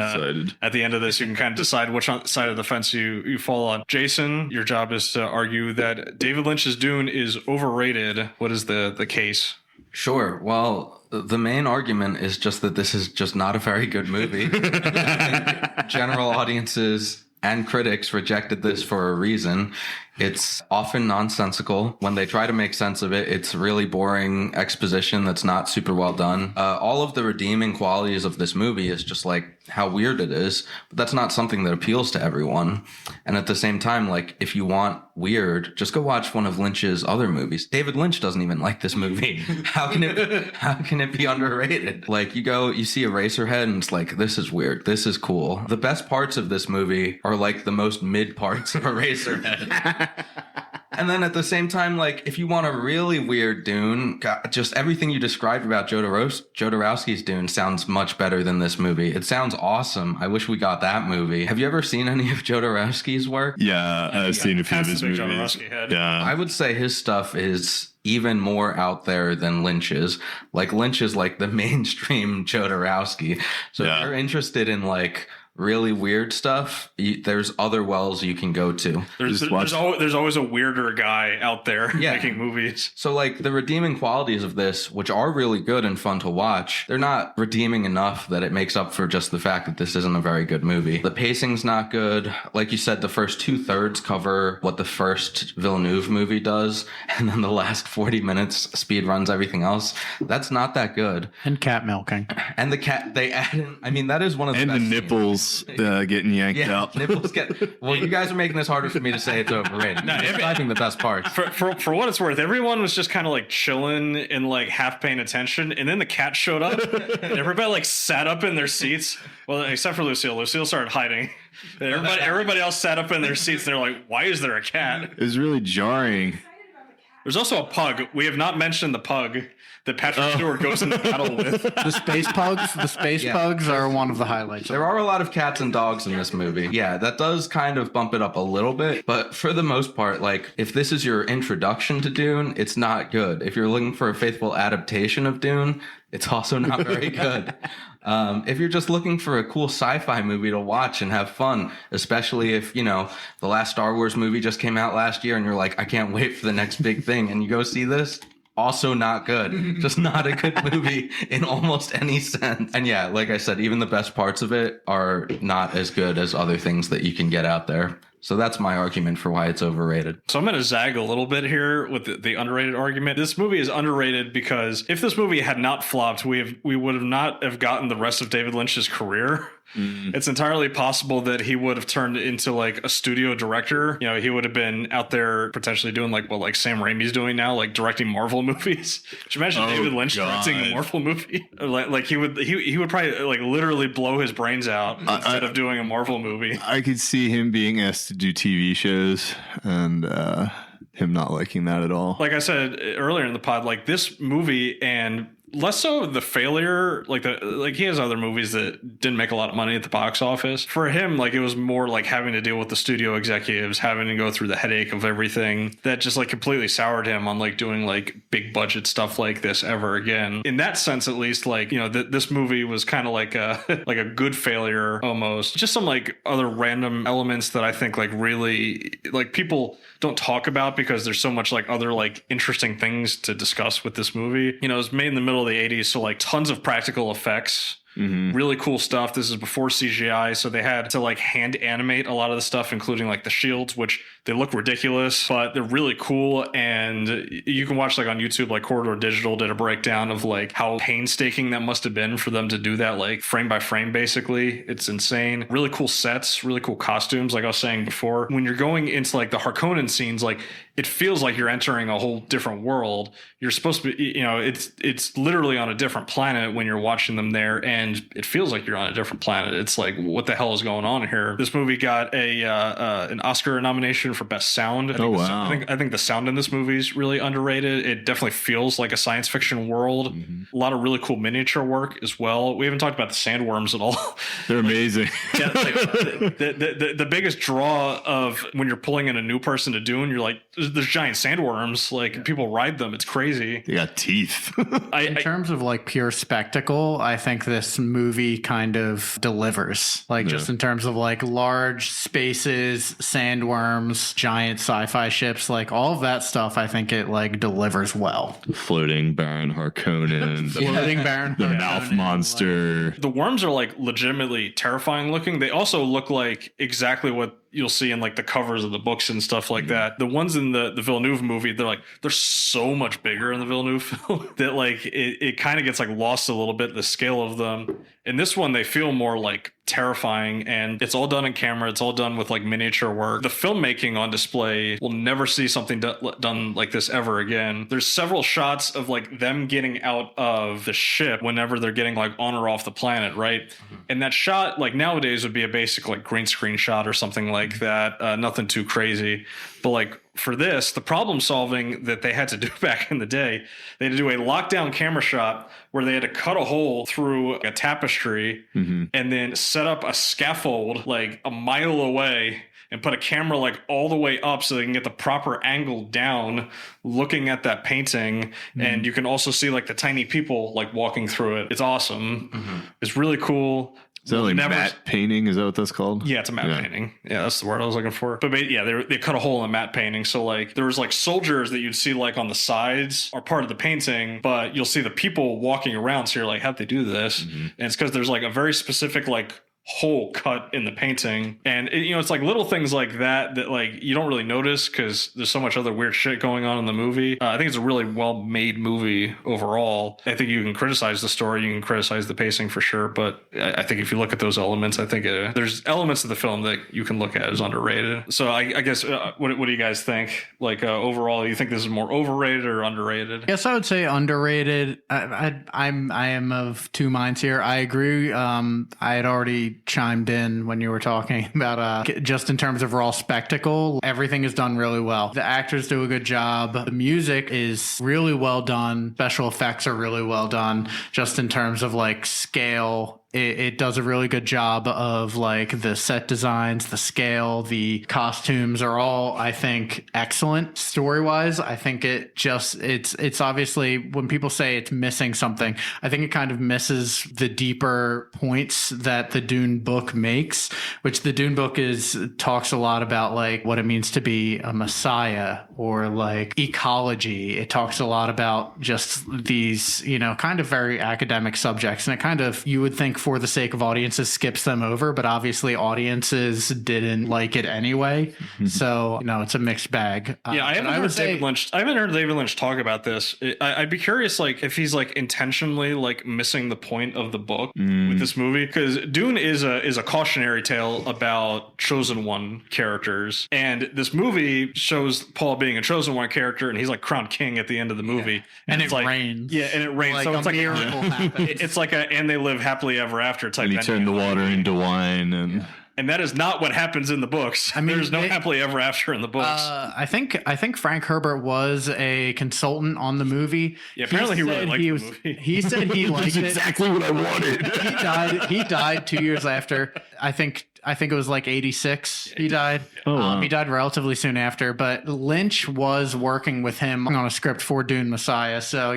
at the end of this, you can kind of decide which side of the fence you fall on. Jason, your job is to argue that David Lynch's Dune is overrated. What is the case? Sure. Well, the main argument is just that this is just not a very good movie. General audiences and critics rejected this for a reason. It's often nonsensical. When they try to make sense of it, it's really boring exposition that's not super well done. All of the redeeming qualities of this movie is just like how weird it is, but that's not something that appeals to everyone. And at the same time, like if you want weird, just go watch one of Lynch's other movies. David Lynch doesn't even like this movie. How can it be underrated? Like you see Eraserhead and it's like, this is weird. This is cool. The best parts of this movie are like the most mid parts of Eraserhead. And then at the same time, like if you want a really weird Dune, just everything you described about Jodorowsky's Dune sounds much better than this movie. It sounds awesome. I wish we got that movie. Have you ever seen any of Jodorowsky's work? Yeah, I've seen a few of his movies. Yeah, I would say his stuff is even more out there than Lynch's. Like Lynch is like the mainstream Jodorowsky. So if you're interested in like really weird stuff, there's other wells you can go to. There's always a weirder guy out there making movies. So like the redeeming qualities of this, which are really good and fun to watch, they're not redeeming enough that it makes up for just the fact that this isn't a very good movie. The pacing's not good. Like you said, the first 2/3 cover what the first Villeneuve movie does, and then the last 40 minutes speed runs everything else. That's not that good. And cat milking. And the cat, they add in, I mean, that is one of the best. And the nipples. nipples getting yanked out. Nipples get. Well, you guys are making this harder for me to say it's overrated. I think the best part. For what it's worth, everyone was just kind of like chilling and like half paying attention, and then the cat showed up, and everybody like sat up in their seats. Well, except for Lucille. Lucille started hiding. Everybody else sat up in their seats. They're like, "Why is there a cat?" It was really jarring. There's also a pug. We have not mentioned the pug that Patrick Stewart goes into battle with. The space pugs. The space pugs are one of the highlights. There are a lot of cats and dogs in this movie. Yeah, that does kind of bump it up a little bit. But for the most part, like, if this is your introduction to Dune, it's not good. If you're looking for a faithful adaptation of Dune, it's also not very good. If you're just looking for a cool sci-fi movie to watch and have fun, especially if, you know, the last Star Wars movie just came out last year and you're like, I can't wait for the next big thing, and you go see this, also not good. Just not a good movie in almost any sense. And yeah, like I said, even the best parts of it are not as good as other things that you can get out there. So that's my argument for why it's overrated. So I'm going to zag a little bit here with the underrated argument. This movie is underrated because if this movie had not flopped, we would have not have gotten the rest of David Lynch's career. It's entirely possible that he would have turned into like a studio director. You know, he would have been out there potentially doing like what like Sam Raimi's doing now, like directing Marvel movies. Could you imagine David Lynch directing a Marvel movie? Like he would probably like literally blow his brains out instead of doing a Marvel movie. I could see him being asked to do TV shows and him not liking that at all. Like I said earlier in the pod, like this movie and less so the failure, like he has other movies that didn't make a lot of money at the box office. For him, like it was more like having to deal with the studio executives, having to go through the headache of everything that just like completely soured him on like doing like big budget stuff like this ever again. In that sense, at least, like, you know, this movie was kind of like a like a good failure almost. Just some like other random elements that I think like really like people don't talk about because there's so much like other like interesting things to discuss with this movie. You know, it was made in the middle of the 80s, so like tons of practical effects. Really cool stuff. This is before CGI, so they had to like hand animate a lot of the stuff, including like the shields, which they look ridiculous, but they're really cool. And you can watch like on YouTube, like Corridor Digital did a breakdown of like how painstaking that must have been for them to do that, like frame by frame, basically. It's insane. Really cool sets, really cool costumes. Like I was saying before, when you're going into like the Harkonnen scenes, like it feels like you're entering a whole different world. You're supposed to be, you know, it's literally on a different planet when you're watching them there, and it feels like you're on a different planet. It's like, what the hell is going on here? This movie got an Oscar nomination for best sound. I think the sound in this movie is really underrated. It definitely feels like a science fiction world. A lot of really cool miniature work as well. We haven't talked about the sandworms at all. They're amazing. Yeah, like, the biggest draw of when you're pulling in a new person to Dune, you're like, there's giant sandworms. Like people ride them. It's crazy. They got teeth. In terms of like pure spectacle, I think this movie kind of delivers. Like just in terms of like large spaces, sandworms, giant sci-fi ships, like all of that stuff, I think it like delivers well. Floating Baron Harkonnen. Floating Baron, the mouth monster. The worms are like legitimately terrifying looking. They also look like exactly what you'll see in like the covers of the books and stuff like that. The ones in the Villeneuve movie, they're so much bigger in the Villeneuve film that like it kind of gets like lost a little bit, the scale of them. In this one, they feel more like terrifying, and it's all done in camera. It's all done with like miniature work. The filmmaking on display, will never see something done like this ever again. There's several shots of like them getting out of the ship whenever they're getting like on or off the planet, right? And that shot, like nowadays, would be a basic like green screen shot or something like that. Nothing too crazy, but like for this, the problem solving that they had to do back in the day, they had to do a lockdown camera shot where they had to cut a hole through a tapestry and then set up a scaffold like a mile away and put a camera like all the way up so they can get the proper angle down looking at that painting. And you can also see like the tiny people like walking through it. It's awesome. It's really cool. Is that like matte painting? Is that what that's called? Yeah, it's a matte painting. Yeah, that's the word I was looking for. But yeah, they cut a hole in the matte painting. So like there was like soldiers that you'd see like on the sides are part of the painting, but you'll see the people walking around. So you're like, how'd they do this? And it's because there's like a very specific like hole cut in the painting. And it's like little things like that like you don't really notice because there's so much other weird shit going on in the movie. I think it's a really well made movie overall. I think you can criticize the story, you can criticize the pacing for sure, but I think if you look at those elements, I think there's elements of the film that you can look at as underrated. So I guess what do you guys think? Like overall, do you think this is more overrated or underrated? I guess I would say underrated. I am of two minds here. I agree. I had already chimed in when you were talking about just in terms of raw spectacle, everything is done really well. The actors do a good job. The music is really well done. Special effects are really well done. Just in terms of like scale, it does a really good job of like the set designs, the scale, the costumes are all, I think, excellent. Story-wise, I think it's obviously when people say it's missing something, I think it kind of misses the deeper points that the Dune book makes, which the Dune book talks a lot about like what it means to be a messiah or like ecology. It talks a lot about just these, kind of very academic subjects, and it kind of, you would think for the sake of audiences skips them over, but obviously audiences didn't like it anyway. So it's a mixed bag. I haven't heard David Lynch talk about this. I'd be curious, like if he's like intentionally like missing the point of the book with this movie, because Dune is a cautionary tale about chosen one characters, and this movie shows Paul being a chosen one character, and he's like crowned king at the end of the movie, and it's it like, rains. Yeah, and it rains. Like So it's like a miracle happens. It's like and they live happily ever after type. And he turned the water into wine, and that is not what happens in the books. I mean, there's no happily ever after in the books. I think Frank Herbert was a consultant on the movie. Yeah, apparently he really liked the movie. He said he liked it. That's exactly what I wanted. He died 2 years after. I think it was like 86. He died. Oh, wow. He died relatively soon after, but Lynch was working with him on a script for Dune Messiah. So,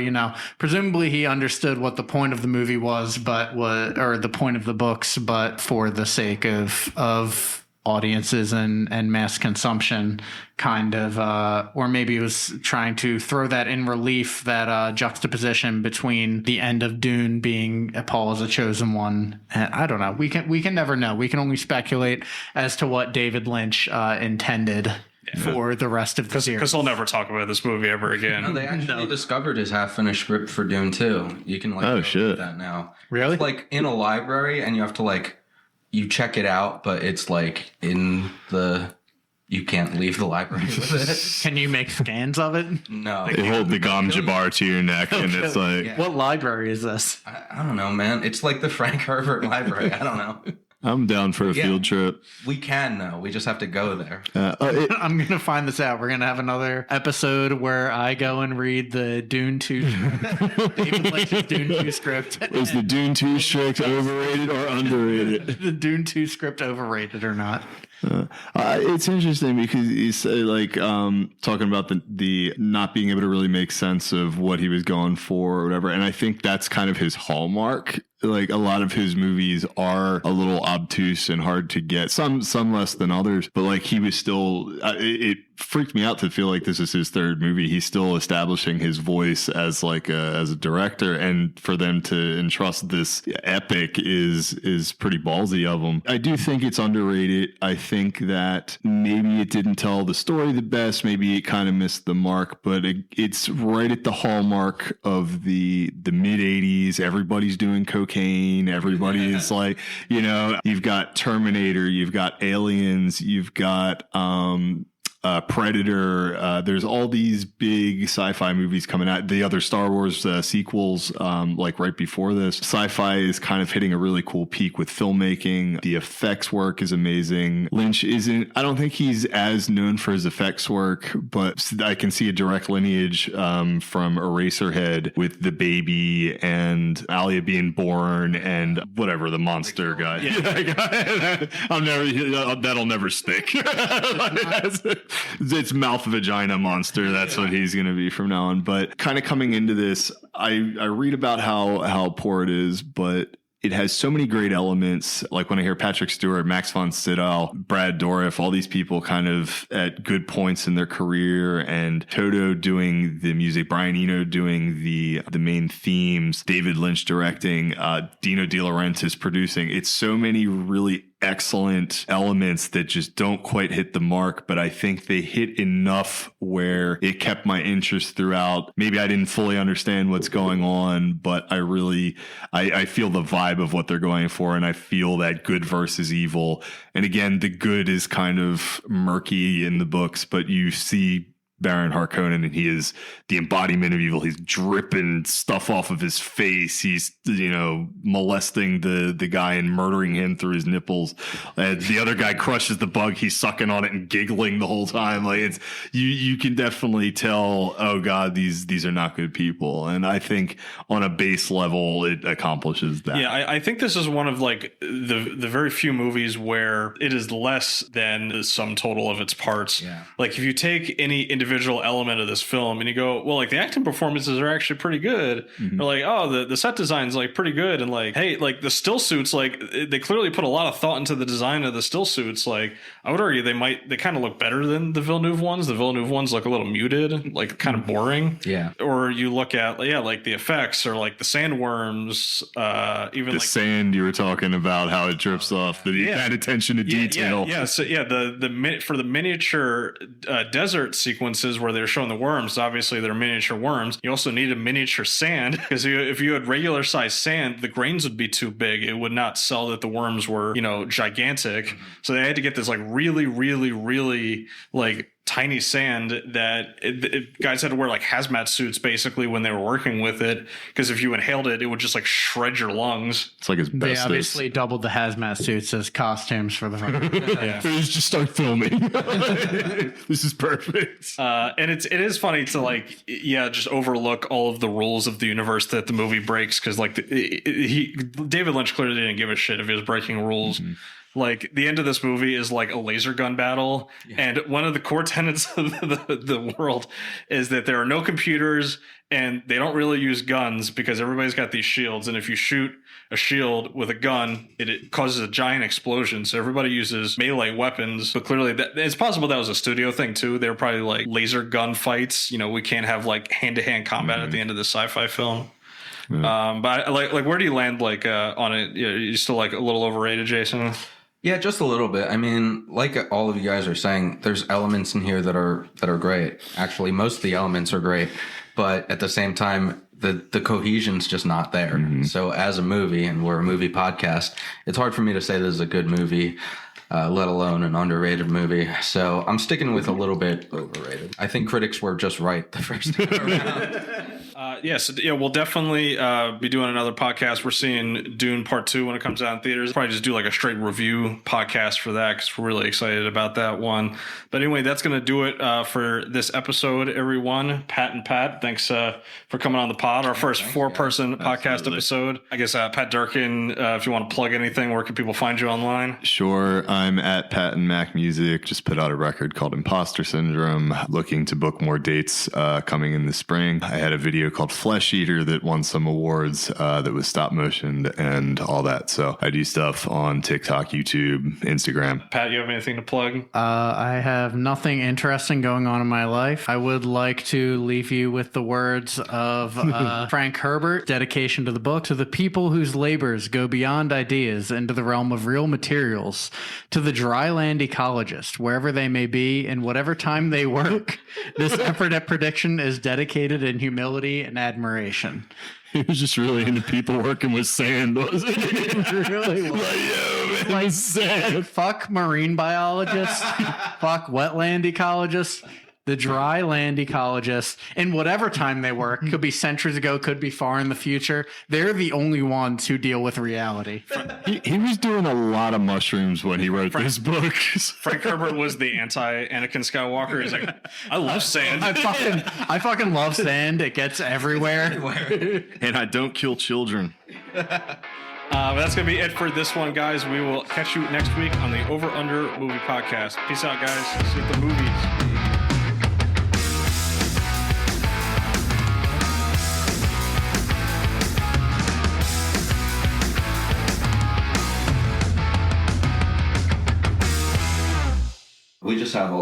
presumably he understood what the point of the movie was, or the point of the books, but for the sake of audiences and mass consumption, kind of, or maybe he was trying to throw that in relief, that juxtaposition between the end of Dune being Paul as a chosen one. And I don't know. We can never know. We can only speculate as to what David Lynch intended for the rest of the series. Because he'll never talk about this movie ever again. No, they actually discovered his half-finished script for Dune 2. You can go read that now. Really? It's like in a library, and you have to you check it out, but it's like you can't leave the library with it. Can you make scans of it? No. they hold the gom jabbar to your neck, and it's like, Yeah. What library is this? I don't know, man. It's like the Frank Herbert Library. I don't know. I'm down for a field trip. We can, though. We just have to go there. I'm going to find this out. We're going to have another episode where I go and read the Dune 2 David Lynch's Dune 2 script. Is the Dune 2 script overrated or underrated? The Dune 2 script overrated or not? It's interesting because he's talking about the not being able to really make sense of what he was going for or whatever. And I think that's kind of his hallmark. Like a lot of his movies are a little obtuse and hard to get, some less than others, but like he was still, it freaked me out to feel like this is his third movie. He's still establishing his voice as as a director, and for them to entrust this epic is pretty ballsy of him. I do think it's underrated. I think that maybe it didn't tell the story the best. Maybe it kind of missed the mark, but it's right at the hallmark of the mid 80s. Everybody's doing cocaine. Everybody is you've got Terminator, you've got Aliens, you've got Predator. There's all these big sci-fi movies coming out. The other Star Wars sequels, right before this. Sci-fi is kind of hitting a really cool peak with filmmaking. The effects work is amazing. Lynch I don't think he's as known for his effects work, but I can see a direct lineage from Eraserhead with The Baby and Alia being born and whatever, the monster guy. Yeah. That'll never stick. It's mouth vagina monster. That's what he's going to be from now on. But kind of coming into this, I read about how poor it is, but it has so many great elements. Like when I hear Patrick Stewart, Max von Sydow, Brad Dourif, all these people kind of at good points in their career, and Toto doing the music, Brian Eno doing the main themes, David Lynch directing, Dino De Laurentiis producing. It's so many really excellent elements that just don't quite hit the mark, but I think they hit enough where it kept my interest throughout. Maybe I didn't fully understand what's going on, but I feel the vibe of what they're going for, and I feel that good versus evil. And again, the good is kind of murky in the books, but you see Baron Harkonnen, and he is the embodiment of evil. He's dripping stuff off of his face. He's, molesting the guy and murdering him through his nipples. The other guy crushes the bug. He's sucking on it and giggling the whole time. Like, it's you can definitely tell, oh God, these are not good people. And I think on a base level, it accomplishes that. Yeah, I think this is one of like the very few movies where it is less than the sum total of its parts. Yeah. Like if you take any individual element of this film and you go, well, like the acting performances are actually pretty good. Mm-hmm. Or like, oh, the set design's like pretty good. And like, hey, like the still suits, like they clearly put a lot of thought into the design of the still suits. Like I would argue they kind of look better than the Villeneuve ones. The Villeneuve ones look a little muted, like kind of boring. Yeah. Or you look at, like the effects or like the sandworms, even the like sand you were talking about, how it drips off, that attention to detail. Yeah. So for the miniature desert sequences where they're showing the worms, obviously they're miniature worms. You also need a miniature sand because if you had regular size sand, the grains would be too big. It would not sell that the worms were, gigantic. So they had to get this like really, really, really like tiny sand that guys had to wear like hazmat suits basically when they were working with it, because if you inhaled it, it would just like shred your lungs. It's like They asbestos. obviously doubled the hazmat suits as costumes for the film. Yeah. Just start filming. This is perfect. And it is funny to like, just overlook all of the rules of the universe that the movie breaks, because like David Lynch clearly didn't give a shit if he was breaking rules. Mm-hmm. Like the end of this movie is like a laser gun battle. Yeah. And one of the core tenets of the world is that there are no computers and they don't really use guns because everybody's got these shields. And if you shoot a shield with a gun, it causes a giant explosion. So everybody uses melee weapons. But clearly it's possible that was a studio thing too. They were probably like laser gun fights. We can't have like hand-to-hand combat at the end of the sci-fi film. Yeah. But like where do you land like on it? You still like a little overrated, Jason? Yeah, just a little bit. I mean, like all of you guys are saying, there's elements in here that are great. Actually, most of the elements are great, but at the same time, the cohesion's just not there. Mm-hmm. So as a movie, and we're a movie podcast, it's hard for me to say this is a good movie, let alone an underrated movie. So I'm sticking with a little bit overrated. I think critics were just right the first time around. We'll definitely be doing another podcast. We're seeing Dune Part 2 when it comes out in theaters. Probably just do like a straight review podcast for that because we're really excited about that one. But anyway, that's going to do it for this episode, everyone. Pat and Pat, thanks for coming on the pod. Our first four-person podcast episode. I guess, Pat Durkin, if you want to plug anything, where can people find you online? Sure. I'm at Pat and Mac Music. Just put out a record called Imposter Syndrome. Looking to book more dates coming in the spring. I had a video called Flesh Eater that won some awards that was stop motion and all that. So I do stuff on TikTok, YouTube, Instagram. Pat, you have anything to plug? I have nothing interesting going on in my life. I would like to leave you with the words of Frank Herbert, dedication to the book: to the people whose labors go beyond ideas into the realm of real materials, to the dryland ecologist, wherever they may be and whatever time they work, this effort at prediction is dedicated in humility and admiration. He was just really into people working with sand, wasn't he? Really was. Like sand. Fuck marine biologists, fuck wetland ecologists, the dry land ecologists, and whatever time they work, could be centuries ago, could be far in the future. They're the only ones who deal with reality. He was doing a lot of mushrooms when he wrote this book. Frank Herbert was the anti-Anakin Skywalker. He's like, I love sand. I fucking love sand. It gets everywhere. And I don't kill children. But that's going to be it for this one, guys. We will catch you next week on the Over Under Movie Podcast. Peace out, guys. See you at the movies.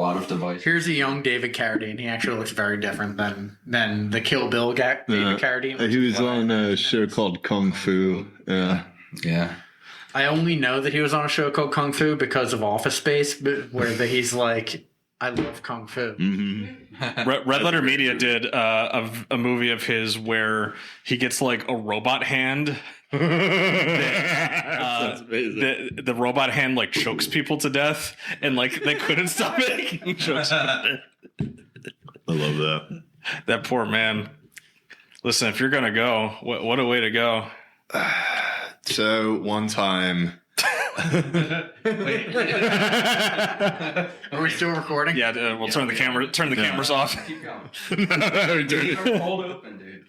lot of devices. Here's a young David Carradine. He actually looks very different than the Kill Bill guy, David Carradine. He was on a show called Kung Fu. Yeah. I only know that he was on a show called Kung Fu because of Office Space, where he's like, I love Kung Fu. Mm-hmm. Red Letter Media did a movie of his where he gets like a robot hand. The robot hand like chokes people to death, and like they couldn't stop making jokes. I love that. That poor man. Listen, if you're gonna go, what a way to go. So one time. Are we still recording? Yeah, we'll turn the cameras off. Keep going. Hold open, dude.